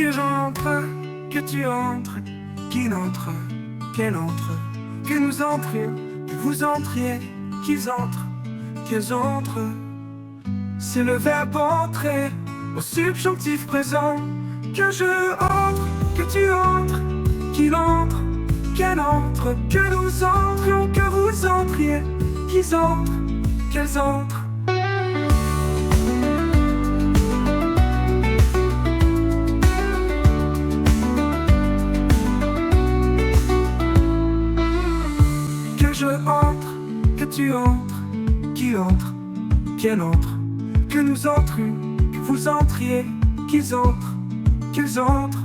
Que j'entre, que tu entres, qu'il entre, qu'elle entre, que nous entrions, que vous entriez, qu'ils entrent, qu'elles entrent. C'est le verbe entrer au subjonctif présent. Que je entre, que tu entres, qu'il entre, qu'elle entre, que nous entrions, que vous entriez, qu'ils entrent, qu'elles entrent. Que je entre, que tu entres, qu'il entre, qu'elle entre, que nous entrions, que vous entriez, qu'ils entrent, qu'elles entrent.